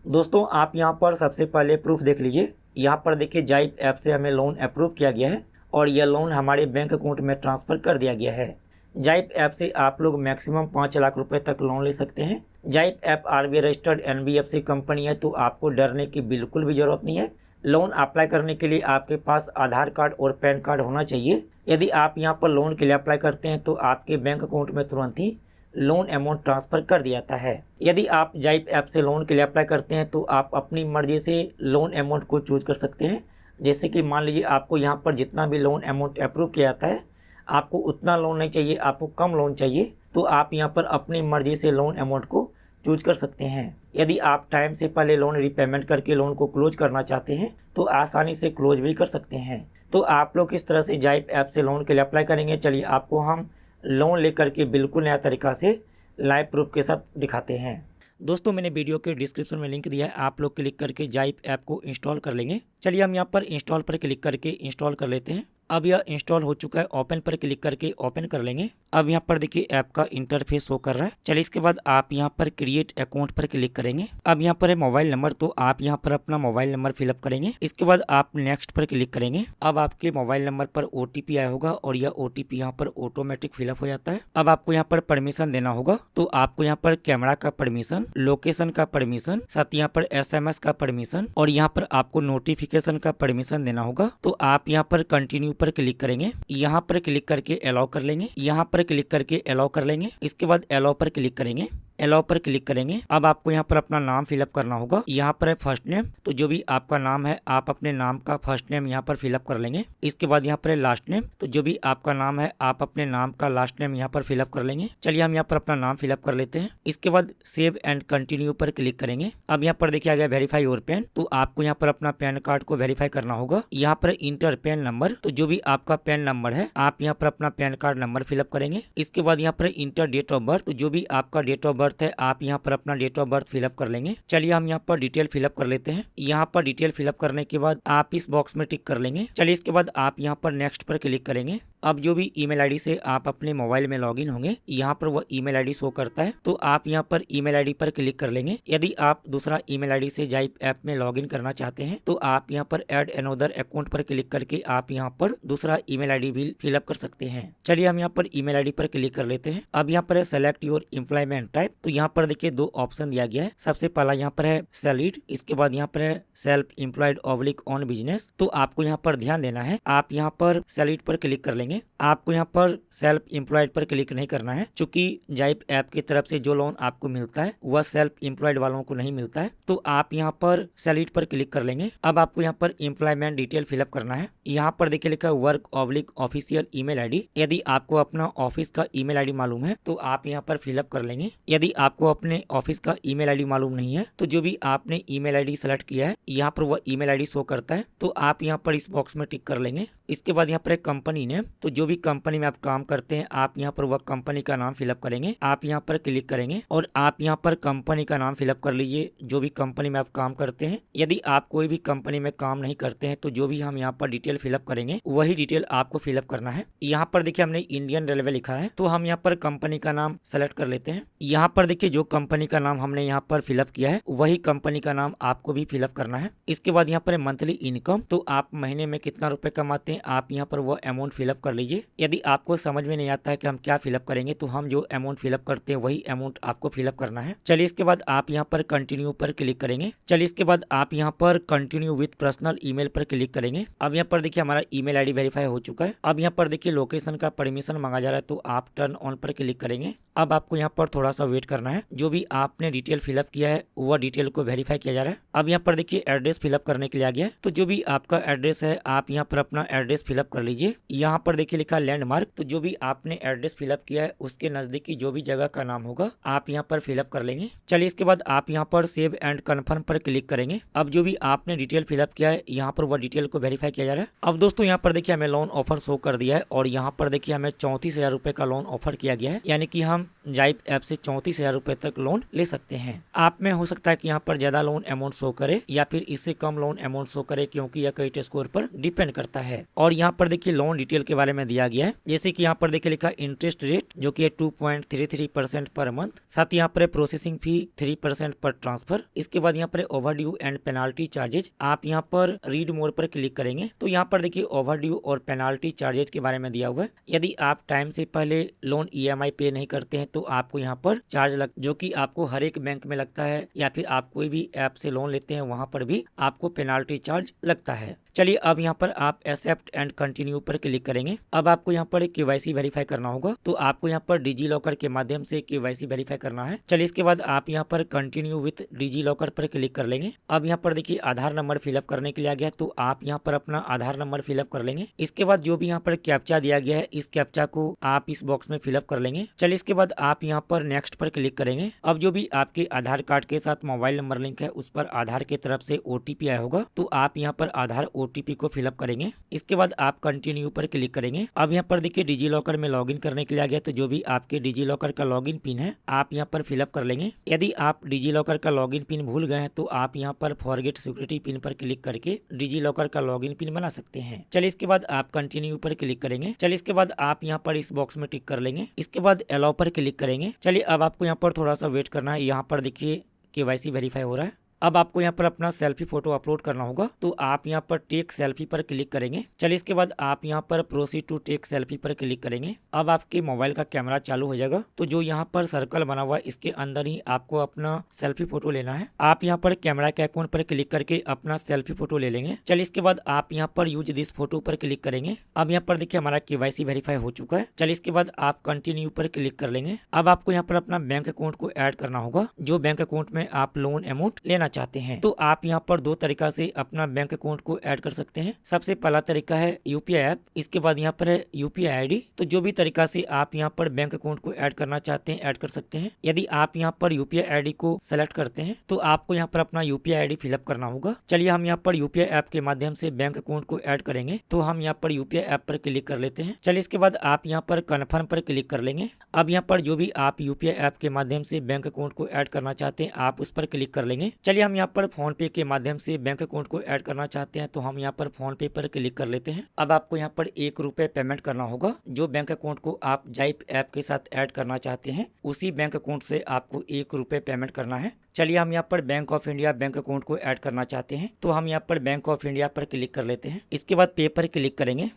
दोस्तों आप यहाँ पर सबसे पहले प्रूफ देख लीजिए। यहाँ पर देखिए जाइप ऐप से हमें लोन अप्रूव किया गया है और यह लोन हमारे बैंक अकाउंट में ट्रांसफ़र कर दिया गया है। जाइप ऐप से आप लोग मैक्सिमम 5 लाख रुपए तक लोन ले सकते हैं। Zype app RBI registered NBFC company है, तो आपको डरने की बिल्कुल भी ज़रूरत नहीं है। लोन अप्लाई करने के लिए आपके पास आधार कार्ड और पैन कार्ड होना चाहिए। यदि आप यहाँ पर लोन के लिए अप्लाई करते हैं तो आपके बैंक अकाउंट में तुरंत ही लोन अमाउंट ट्रांसफ़र कर दिया जाता है। यदि आप जाइप ऐप से लोन के लिए अप्लाई करते हैं तो आप अपनी मर्जी से लोन अमाउंट को चूज कर सकते हैं। जैसे कि मान लीजिए आपको यहाँ पर जितना भी लोन अमाउंट अप्रूव किया जाता है, आपको उतना लोन नहीं चाहिए, आपको कम लोन चाहिए, तो आप यहाँ पर अपनी मर्जी से लोन अमाउंट को चूज कर सकते हैं। यदि आप टाइम से पहले लोन रीपेमेंट करके लोन को क्लोज करना चाहते हैं तो आसानी से क्लोज भी कर सकते हैं। तो आप लोग किस तरह से जाइप ऐप से लोन के लिए अप्लाई करेंगे, चलिए आपको हम लोन लेकर के बिल्कुल नया तरीका से लाइव प्रूफ के साथ दिखाते हैं। दोस्तों मैंने वीडियो के डिस्क्रिप्शन में लिंक दिया है, आप लोग क्लिक करके जाइप ऐप को इंस्टॉल कर लेंगे। चलिए हम यहाँ पर इंस्टॉल पर क्लिक करके इंस्टॉल कर लेते हैं। अब यह इंस्टॉल हो चुका है, ओपन पर क्लिक करके ओपन कर लेंगे। अब यहाँ पर देखिए ऐप का इंटरफेस शो कर रहा है। चलिए इसके बाद आप यहाँ पर क्रिएट अकाउंट पर क्लिक करेंगे। अब यहाँ पर है मोबाइल नंबर, तो आप यहाँ पर अपना मोबाइल नंबर फिलअप करेंगे। इसके बाद आप नेक्स्ट पर क्लिक करेंगे। अब आपके मोबाइल नंबर पर ओटीपी आया होगा और यह ओटीपी यहाँ पर ऑटोमेटिक फिलअप हो जाता है। अब आपको यहाँ पर परमिशन देना होगा, तो आपको यहाँ पर कैमरा का परमिशन, लोकेशन का परमिशन, साथ यहाँ पर एसएमएस का परमिशन और यहाँ पर आपको नोटिफिकेशन का परमिशन देना होगा। तो आप यहाँ पर कंटिन्यू पर क्लिक करेंगे। यहाँ पर क्लिक करके अलाउ कर लेंगे। यहाँ पर क्लिक करके अलाउ कर लेंगे। इसके बाद अलाउ पर क्लिक करेंगे। अलाउ पर क्लिक करेंगे। अब आपको यहाँ पर अपना नाम फिलअप करना होगा। यहाँ पर है फर्स्ट नेम, तो जो भी आपका नाम है आप अपने नाम का फर्स्ट नेम यहाँ पर फिलअप कर लेंगे। इसके बाद यहाँ पर है लास्ट नेम, तो जो भी आपका नाम है आप अपने नाम का लास्ट नेम यहाँ पर फिलअप कर लेंगे। चलिए हम यहाँ पर अपना नाम फिलअप कर लेते हैं। इसके बाद सेव एंड कंटिन्यू पर क्लिक करेंगे। अब यहाँ पर देखिए आ गया वेरीफाई योर पैन, तो आपको यहाँ पर अपना पैन कार्ड को वेरीफाई करना होगा। यहाँ पर इंटर पैन नंबर, तो जो भी आपका पैन नंबर है आप यहाँ पर अपना पैन कार्ड नंबर फिलअप करेंगे। इसके बाद यहाँ पर इंटर डेट ऑफ बर्थ, तो जो भी आपका डेट ऑफ बर्थ है आप यहाँ पर अपना डेट ऑफ बर्थ फिलअप कर लेंगे। चलिए हम यहाँ पर डिटेल फिलअप कर लेते हैं। यहाँ पर डिटेल फिलअप करने के बाद आप इस बॉक्स में टिक कर लेंगे। चलिए इसके बाद आप यहाँ पर नेक्स्ट पर क्लिक करेंगे। अब जो भी ईमेल आईडी से आप अपने मोबाइल में लॉगिन होंगे, यहाँ पर वह ईमेल आईडी शो करता है, तो आप यहाँ पर ईमेल आईडी पर क्लिक कर लेंगे। यदि आप दूसरा ईमेल आईडी से जाइप ऐप में लॉगिन करना चाहते हैं तो आप यहाँ पर ऐड अनदर अकाउंट पर क्लिक करके आप यहाँ पर दूसरा ईमेल आईडी भी फिलअप कर सकते हैं। चलिए हम यहाँ पर ईमेल आईडी पर क्लिक कर लेते हैं। अब यहाँ पर है सेलेक्ट योर एम्प्लॉयमेंट टाइप, तो यहाँ पर देखिए दो ऑप्शन दिया गया है। सबसे पहला यहाँ पर है सैलरीड, इसके बाद यहाँ पर है self employed oblique on business. तो आपको यहाँ पर ध्यान देना है, आप यहाँ पर सैलरीड पर क्लिक कर लेंगे। आपको यहाँ पर सेल्फ एम्प्लॉयड पर क्लिक नहीं करना है, क्योंकि जाइप ऐप की तरफ से जो लोन आपको मिलता है वह सेल्फ एम्प्लॉयड वालों को नहीं मिलता है। तो आप यहाँ पर सैलरीड पर क्लिक कर लेंगे। अब आपको यहाँ पर एम्प्लॉयमेंट डिटेल फिलअप करना है। यहाँ पर देखिए लिखा है work oblique official email ID. यदि आपको अपना ऑफिस का ईमेल आईडी मालूम है तो आप यहाँ पर फिलअप कर लेंगे। यदि आपको अपने ऑफिस का ईमेल आईडी मालूम नहीं है तो जो भी आपने ईमेल आईडी सेलेक्ट किया है यहाँ पर वह ईमेल आईडी शो करता है, तो आप यहाँ पर इस बॉक्स में टिक कर लेंगे। इसके बाद यहाँ पर एक कंपनी नेम, तो जो भी कंपनी में आप काम करते हैं आप यहाँ पर वह कंपनी का नाम फिलअप करेंगे। आप यहाँ पर क्लिक करेंगे और आप यहाँ पर कंपनी का नाम फिलअप कर लीजिए जो भी कंपनी में आप काम करते हैं। यदि आप कोई भी कंपनी में काम नहीं करते हैं तो जो भी हम यहाँ पर डिटेल फिलअप करेंगे वही डिटेल आपको फिलअप करना है। यहाँ पर देखिए हमने इंडियन रेलवे लिखा है, तो हम यहाँ पर कंपनी का नाम सेलेक्ट कर लेते हैं। यहाँ पर देखिए जो कंपनी का नाम हमने यहाँ पर फिलअप किया है वही कंपनी का नाम आपको भी फिलअप करना है। इसके बाद यहाँ पर मंथली इनकम, तो आप महीने में कितना रुपए कमाते हैं आप यहाँ पर वो अमाउंट फिलअप कर लीजिए। यदि आपको समझ में नहीं आता है कि हम क्या फिलअप करेंगे तो हम जो अमाउंट फिलअप करते हैं वही अमाउंट आपको फिलअप करना है। चलिए इसके बाद आप यहाँ पर कंटिन्यू पर क्लिक करेंगे। चलिए इसके बाद आप यहाँ पर कंटिन्यू विथ पर्सनल ईमेल पर क्लिक करेंगे। अब यहाँ पर देखिए हमारा ईमेल आईडी वेरीफाई हो चुका है। अब यहाँ पर देखिए लोकेशन का परमिशन मांगा जा रहा है, तो आप टर्न ऑन पर क्लिक करेंगे। अब आपको यहाँ पर थोड़ा सा वेट करना है। जो भी आपने डिटेल फिलअप किया है वह डिटेल को वेरीफाई किया जा रहा है। अब यहाँ पर देखिए एड्रेस फिलअप करने के लिए आ गया है, तो जो भी आपका एड्रेस है आप यहाँ पर अपना एड्रेस फिलअप कर लीजिए। यहाँ पर देखिए लिखा लैंडमार्क, तो जो भी आपने एड्रेस फिलअप किया है उसके नजदीकी जो भी जगह का नाम होगा आप यहाँ पर फिलअप कर लेंगे। चलिए इसके बाद आप यहाँ पर सेव एंड कन्फर्म पर क्लिक करेंगे। अब जो भी आपने डिटेल फिलअप किया है यहाँ पर वह डिटेल को वेरीफाई किया जा रहा है। अब दोस्तों यहाँ पर देखिए हमें लोन ऑफर शो कर दिया है और यहाँ पर देखिए हमें 34,000 रुपए का लोन ऑफर किया गया है, यानी कि हम मैक्सिमम जाइप ऐप से 34,000 रुपए तक लोन ले सकते हैं। आप में हो सकता है कि यहाँ पर ज्यादा लोन अमाउंट शो करे या फिर इससे कम लोन अमाउंट शो करे, क्योंकि यह क्रेडिट स्कोर पर डिपेंड करता है। और यहाँ पर देखिए लोन डिटेल के बारे में दिया गया है, जैसे कि यहाँ पर देखिए लिखा इंटरेस्ट रेट जो कि 2.33% पर मंथ, साथ ही यहाँ पर प्रोसेसिंग फी 3% पर ट्रांसफर। इसके बाद यहाँ पर ओवरड्यू एंड पेनाल्टी चार्जेज, आप यहाँ पर रीड मोर पर क्लिक करेंगे तो यहाँ पर देखिए ओवरड्यू और पेनाल्टी चार्जेज के बारे में दिया हुआ है। यदि आप टाइम से पहले लोन EMI पे नहीं करते हैं तो आपको यहाँ पर चार्ज जो कि आपको हर एक बैंक में लगता है, या फिर आप कोई भी ऐप से लोन लेते हैं वहां पर भी आपको पेनाल्टी चार्ज लगता है। चलिए अब यहाँ पर आप एक्सेप्ट एंड कंटिन्यू पर क्लिक करेंगे। अब आपको यहाँ पर KYC वेरीफाई करना होगा, तो आपको यहाँ पर डिजी लॉकर के माध्यम से KYC वेरीफाई करना है। चलिए इसके बाद आप यहाँ पर कंटिन्यू विथ डिजी लॉकर पर क्लिक कर लेंगे। अब यहाँ पर देखिए आधार नंबर फिलअप करने के लिए आ गया, तो आप यहाँ पर अपना आधार नंबर फिलअप कर लेंगे। इसके बाद जो भी यहाँ पर कैप्चा दिया गया है इस कैप्चा को आप इस बॉक्स में फिलअप कर लेंगे। चलिए इसके बाद आप यहाँ पर नेक्स्ट पर क्लिक करेंगे। अब जो भी आपके आधार कार्ड के साथ मोबाइल नंबर लिंक है उस पर आधार की तरफ से OTP आया होगा, तो आप यहाँ पर आधार OTP को फिलअप करेंगे। इसके बाद आप कंटिन्यू पर क्लिक करेंगे। अब यहाँ पर देखिए डिजी लॉकर में लॉगिन करने के लिए आ गया, तो जो भी आपके डिजी लॉकर का लॉगिन पिन है आप यहाँ पर फिलअप कर लेंगे। यदि आप डिजी लॉकर का लॉगिन पिन भूल गए हैं तो आप यहाँ पर फॉरगेट सिक्योरिटी पिन पर क्लिक करके डिजी लॉकर का लॉगिन पिन बना सकते हैं। चलिए इसके बाद आप कंटिन्यू पर क्लिक करेंगे। चलिए इसके बाद आप यहाँ पर इस बॉक्स में टिक कर लेंगे। इसके बाद अलाउ पर क्लिक करेंगे। चलिए अब आपको यहाँ पर थोड़ा सा वेट करना है। यहाँ पर देखिए KYC वेरीफाई हो रहा है। अब आपको यहाँ पर अपना सेल्फी फोटो अपलोड करना होगा, तो आप यहाँ पर टेक सेल्फी पर क्लिक करेंगे। चलिए इसके बाद आप यहाँ पर प्रोसीड टू टेक सेल्फी पर क्लिक करेंगे। अब आपके मोबाइल का कैमरा चालू हो जाएगा, तो जो यहाँ पर सर्कल बना हुआ है इसके अंदर ही आपको अपना सेल्फी फोटो लेना है। आप यहाँ पर कैमरा के आइकॉन पर क्लिक करके अपना सेल्फी फोटो ले लेंगे। चलिए इसके बाद आप यहाँ पर यूज दिस फोटो पर क्लिक करेंगे। अब यहाँ पर देखिए हमारा KYC वेरीफाई हो चुका है। चलिए इसके बाद आप कंटिन्यू पर क्लिक कर लेंगे। अब आपको यहाँ पर अपना बैंक अकाउंट को ऐड करना होगा, जो बैंक अकाउंट में आप लोन अमाउंट लेना चाहते हैं। तो आप यहाँ पर दो तरीका से अपना बैंक अकाउंट को ऐड कर सकते हैं। सबसे पहला तरीका है UPI ऐप, इसके बाद यहाँ पर है UPI ID। तो जो भी तरीका से आप यहाँ पर बैंक अकाउंट को ऐड करना चाहते हैं ऐड कर सकते हैं। यदि आप यहाँ पर UPI ID को सेलेक्ट करते हैं तो आपको यहाँ पर अपना UPI ID फिलअप करना होगा। चलिए हम यहाँ पर UPI ऐप के माध्यम से बैंक अकाउंट को ऐड करेंगे, तो हम यहाँ पर UPI ऐप पर क्लिक कर लेते हैं। चलिए इसके बाद आप यहाँ पर कन्फर्म पर क्लिक कर लेंगे। अब यहाँ पर जो भी आप UPI ऐप के माध्यम से बैंक अकाउंट को ऐड करना चाहते हैं आप उस पर क्लिक कर लेंगे। चलिए हम यहाँ पर फोन पे के माध्यम से बैंक अकाउंट को ऐड करना चाहते हैं, तो हम यहाँ पर फोन पे पर क्लिक कर लेते हैं। अब आपको यहाँ पर ₹1 पेमेंट करना होगा। जो बैंक अकाउंट को आप जाइप ऐप के साथ ऐड करना चाहते हैं उसी बैंक अकाउंट से आपको ₹1 पेमेंट करना है। चलिए हम यहाँ पर bank of India bank account को ऐड करना चाहते हैं, तो हम यहाँ पर बैंक ऑफ इंडिया पर क्लिक कर लेते हैं। इसके बाद पे पर क्लिक करेंगे।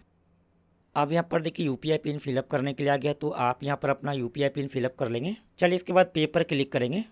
अब यहाँ पर देखिए UPI पिन फिलअप करने के लिए आ गया, तो आप यहाँ पर अपना UPI पिन फिलअप कर लेंगे। चलिए इसके बाद पे पर क्लिक करेंगे।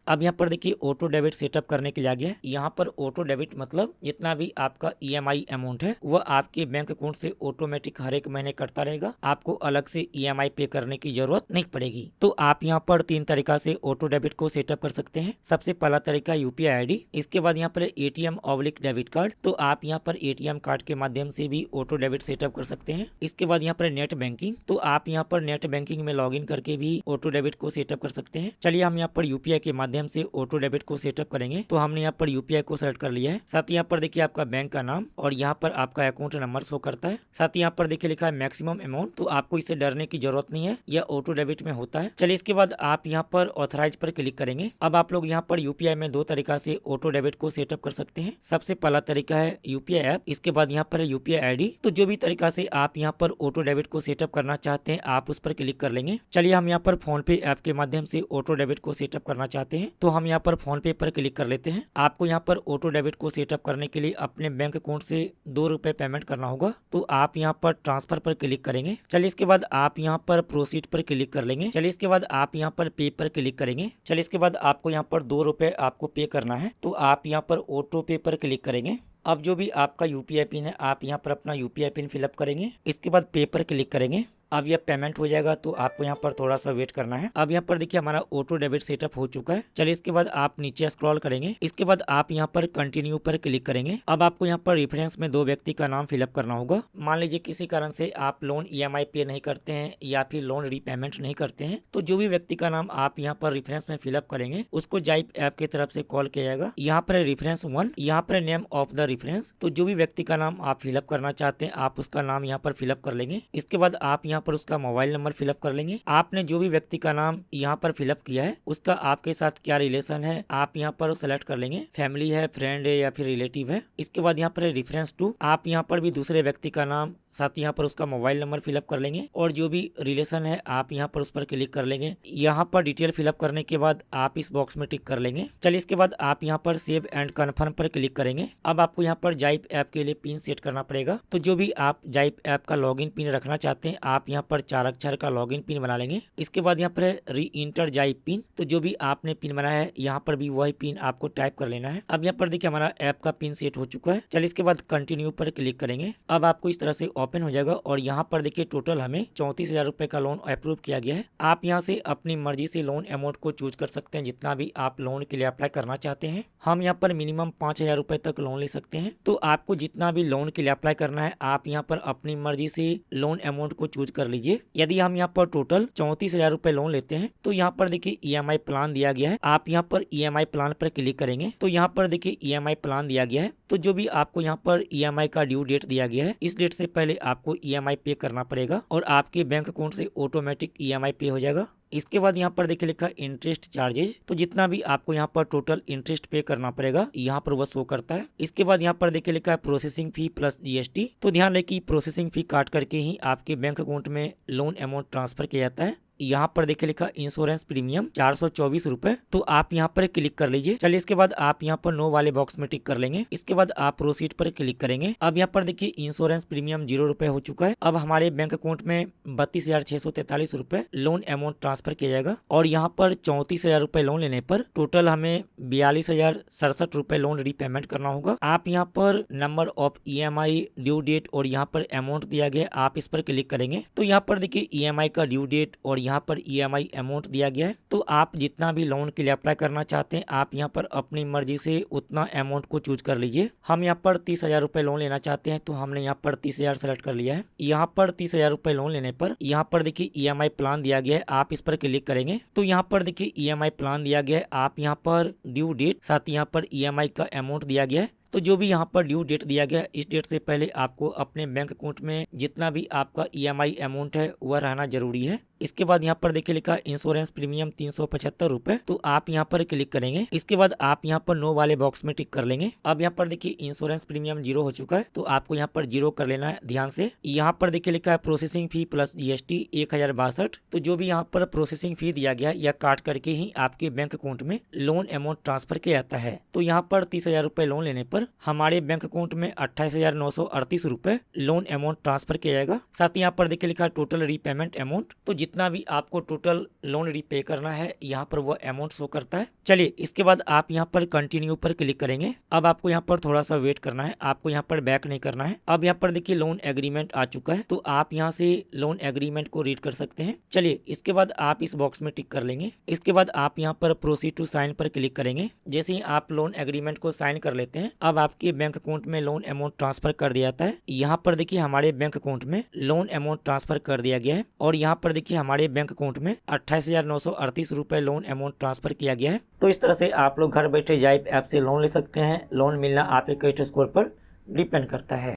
अब यहाँ पर देखिए ऑटो डेबिट सेटअप करने के लिए आ गया है। यहाँ पर ऑटो डेबिट मतलब जितना भी आपका EMI अमाउंट है वह आपके बैंक अकाउंट से ऑटोमेटिक हर एक महीने कटता रहेगा, आपको अलग से EMI पे करने की जरूरत नहीं पड़ेगी। तो आप यहाँ पर 3 तरीका से ऑटो डेबिट को सेटअप कर सकते हैं। सबसे पहला तरीका UPI ID, इसके बाद यहाँ पर ATM/ डेबिट कार्ड, तो आप यहाँ पर ATM कार्ड के माध्यम से भी ऑटो डेबिट सेटअप कर सकते हैं। इसके बाद यहाँ पर नेट बैंकिंग, तो आप यहाँ पर नेट बैंकिंग में लॉगिन करके भी ऑटो डेबिट को सेटअप कर सकते हैं। चलिए हम यहाँ पर UPI के माध्यम से ऑटो डेबिट को सेटअप करेंगे, तो हमने यहाँ पर UPI को सेलेक्ट कर लिया है। साथ ही यहाँ पर देखिए आपका बैंक का नाम और यहाँ पर आपका अकाउंट नंबर शो करता है। साथ ही यहाँ पर देखिए लिखा है मैक्सिमम अमाउंट, तो आपको इससे डरने की जरूरत नहीं है, यह ऑटो डेबिट में होता है। चलिए इसके बाद आप यहाँ पर ऑथराइज पर क्लिक करेंगे। अब आप लोग यहाँ पर UPI में 2 तरीका से ऑटो डेबिट को सेटअप कर सकते हैं। सबसे पहला तरीका है UPI ऐप, इसके बाद यहाँ पर UPI ID। तो जो भी तरीका से आप यहाँ पर ऑटो डेबिट को सेटअप करना चाहते हैं आप उस पर क्लिक कर लेंगे। चलिए हम यहाँ पर फोन पे ऐप के माध्यम से ऑटो डेबिट को सेटअप करना चाहते हैं, तो हम यहाँ पर फोन पे पर क्लिक कर लेते हैं। आपको यहाँ पर ऑटो डेबिट को सेटअप करने के लिए अपने बैंक अकाउंट से ₹2 पेमेंट करना होगा, तो आप यहाँ पर ट्रांसफर पर क्लिक करेंगे। चलिए इसके बाद आप यहाँ पर प्रोसीड पर क्लिक कर लेंगे। चलिए इसके बाद आप यहाँ पर पे पर क्लिक करेंगे। चलिए इसके बाद आपको यहाँ पर ₹2 आपको पे करना है, तो आप यहाँ पर ऑटो पे पर क्लिक करेंगे। अब जो भी आपका UPI पिन है आप यहाँ पर अपना UPI पिन फिलअप करेंगे। इसके बाद पे पर क्लिक करेंगे। अब यह पेमेंट हो जाएगा, तो आपको यहाँ पर थोड़ा सा वेट करना है। अब यहाँ पर देखिए हमारा ऑटो डेबिट सेटअप हो चुका है। चलिए इसके बाद आप नीचे स्क्रॉल करेंगे। इसके बाद आप यहाँ पर कंटिन्यू पर क्लिक करेंगे। अब आपको यहाँ पर रेफरेंस में 2 व्यक्ति का नाम फिलअप करना होगा। मान लीजिए किसी कारण से आप लोन EMI पे नहीं करते हैं या फिर लोन रीपेमेंट नहीं करते हैं, तो जो भी व्यक्ति का नाम आप यहाँ पर रेफरेंस में फिलअप करेंगे उसको जाइप ऐप की तरफ से कॉल किया जाएगा। यहाँ पर रेफरेंस 1, यहाँ पर नेम ऑफ द रेफरेंस, तो जो भी व्यक्ति का नाम आप फिलअप करना चाहते हैं आप उसका नाम यहाँ पर फिलअप कर लेंगे। इसके बाद आप यहाँ यहाँ पर उसका मोबाइल नंबर फिलअप कर लेंगे। आपने जो भी व्यक्ति का नाम यहाँ पर फिलअप किया है उसका आपके साथ क्या रिलेशन है आप यहाँ पर सेलेक्ट कर लेंगे, फैमिली है, फ्रेंड है या फिर रिलेटिव है। इसके बाद यहाँ पर रेफरेंस टू, आप यहाँ पर भी दूसरे व्यक्ति का नाम साथ यहाँ पर उसका मोबाइल नंबर फिलअप कर लेंगे और जो भी रिलेशन है आप यहाँ पर उस पर क्लिक कर लेंगे। यहाँ पर डिटेल फिलअप करने के बाद आप इस बॉक्स में टिक कर लेंगे। चलिए इसके बाद आप यहाँ पर सेव एंड कन्फर्म पर क्लिक करेंगे। अब आपको यहाँ पर जाइप ऐप के लिए पिन सेट करना पड़ेगा। तो जो भी आप जाइप ऐप का लॉगिन पिन रखना चाहते हैं आप यहाँ पर 4 अक्षर का लॉगिन पिन बना लेंगे। इसके बाद यहाँ पर री इंटर जाइप पिन, तो जो भी आपने पिन बनाया है यहाँ पर भी वही पिन आपको टाइप कर लेना है। अब यहाँ पर देखिए हमारा ऐप का पिन सेट हो चुका है। चलिए इसके बाद कंटिन्यू पर क्लिक करेंगे। अब आपको इस तरह से ओपन हो जाएगा और यहाँ पर देखिए टोटल हमें 34,000 रुपए का लोन अप्रूव किया गया है। आप यहाँ से अपनी मर्जी से लोन अमाउंट को चूज कर सकते हैं जितना भी आप लोन के लिए अप्लाई करना चाहते हैं। हम यहाँ पर मिनिमम 5,000 रुपए तक लोन ले सकते हैं। तो आपको जितना भी लोन के लिए अप्लाई करना है आप यहाँ पर अपनी मर्जी से लोन अमाउंट को चूज कर लीजिए। यदि हम यहाँ पर टोटल 34,000 रुपए लोन लेते हैं तो यहाँ पर देखिए EMI प्लान दिया गया है। आप यहाँ पर EMI प्लान पर क्लिक करेंगे तो यहाँ पर देखिए EMI प्लान दिया गया है। तो जो भी आपको यहाँ पर EMI का ड्यू डेट दिया गया है इस डेट से पहले आपको EMI पे करना पड़ेगा और आपके बैंक अकाउंट से ऑटोमेटिक EMI पे हो जाएगा। इसके बाद यहाँ पर देखिए लिखा इंटरेस्ट चार्जेज, तो जितना भी आपको यहाँ पर टोटल इंटरेस्ट पे करना पड़ेगा यहाँ पर वह शो करता है। इसके बाद यहाँ पर देखिए लिखा है प्रोसेसिंग फी प्लस GST, तो ध्यान रहे कि प्रोसेसिंग फी काट करके ही आपके बैंक अकाउंट में लोन अमाउंट ट्रांसफर किया जाता है। यहाँ पर देखिए लिखा इंश्योरेंस प्रीमियम 424 रुपए, तो आप यहाँ पर क्लिक कर लीजिए। चलिए इसके बाद आप यहाँ पर नो वाले बॉक्स में टिक कर लेंगे। इसके बाद आप प्रोसीड पर क्लिक करेंगे। अब यहाँ पर देखिए इंश्योरेंस प्रीमियम 0 रुपए हो चुका है। अब हमारे बैंक अकाउंट में 32,643 रुपए लोन अमाउंट ट्रांसफर किया जाएगा और यहाँ पर 34,000 रुपए लोन लेने पर टोटल हमें 42,067 रुपए लोन रीपेमेंट करना होगा। आप यहाँ पर number of EMI, due date और यहाँ पर अमाउंट दिया गया, आप इस पर क्लिक करेंगे तो यहाँ पर देखिए EMI का ड्यू डेट और यहाँ पर EMI अमाउंट दिया गया है। तो आप जितना भी लोन के लिए अप्लाई करना चाहते हैं आप यहाँ पर अपनी मर्जी से उतना अमाउंट को चूज कर लीजिए। हम यहाँ पर 30,000 रुपए लोन लेना चाहते हैं तो हमने यहाँ पर 30,000 सेलेक्ट कर लिया है। यहाँ पर 30,000 रुपए लोन लेने पर यहाँ पर देखिए EMI प्लान दिया गया है, आप इस पर क्लिक करेंगे तो यहाँ पर देखिए EMI प्लान दिया गया है। आप यहाँ पर ड्यू डेट साथ यहाँ पर EMI का अमाउंट दिया गया है। तो जो भी यहाँ पर ड्यू डेट दिया गया इस डेट से पहले आपको अपने बैंक अकाउंट में जितना भी आपका EMI अमाउंट है वह रहना जरूरी है। इसके बाद यहाँ पर देखिए लिखा इंश्योरेंस प्रीमियम 375 रुपए, तो आप यहाँ पर क्लिक करेंगे। इसके बाद आप यहाँ पर नो वाले बॉक्स में टिक कर लेंगे। अब यहाँ पर देखिए इंश्योरेंस प्रीमियम 0 हो चुका है तो आपको यहाँ पर 0 कर लेना है ध्यान से। यहाँ पर देखिए लिखा है प्रोसेसिंग फी प्लस GST 1062, तो जो भी यहाँ पर प्रोसेसिंग फी दिया गया या काट करके ही आपके बैंक अकाउंट में लोन अमाउंट ट्रांसफर किया जाता है। तो यहाँ पर 30,000 रुपए लोन लेने पर हमारे बैंक अकाउंट में 28,938 रुपए लोन अमाउंट ट्रांसफर किया जाएगा। साथ ही यहाँ पर देखिए लिखा टोटल रीपेमेंट अमाउंट, तो जितना भी आपको टोटल लोन रीपे करना है यहाँ पर वो अमाउंट शो करता है। चलिए इसके बाद आप यहाँ पर कंटिन्यू पर क्लिक करेंगे। अब आपको यहाँ पर थोड़ा सा वेट करना है, आपको यहाँ पर बैक नहीं करना है। अब यहाँ पर देखिए लोन एग्रीमेंट आ चुका है तो आप यहाँ से लोन एग्रीमेंट को रीड कर सकते हैं। चलिए इसके बाद आप इस बॉक्स में टिक कर लेंगे। इसके बाद आप यहाँ पर प्रोसीड टू साइन पर क्लिक करेंगे। जैसे ही आप लोन एग्रीमेंट को साइन कर लेते हैं अब आपके बैंक अकाउंट में लोन अमाउंट ट्रांसफर कर दिया जाता है। यहाँ पर देखिए हमारे बैंक अकाउंट में लोन अमाउंट ट्रांसफर कर दिया गया है और यहाँ पर देखिए हमारे बैंक अकाउंट में 28,938 रुपए लोन अमाउंट ट्रांसफर किया गया है। तो इस तरह से आप लोग घर बैठे जाइप ऐप से लोन ले सकते हैं। लोन मिलना आपके क्रेडिट स्कोर पर डिपेंड करता है।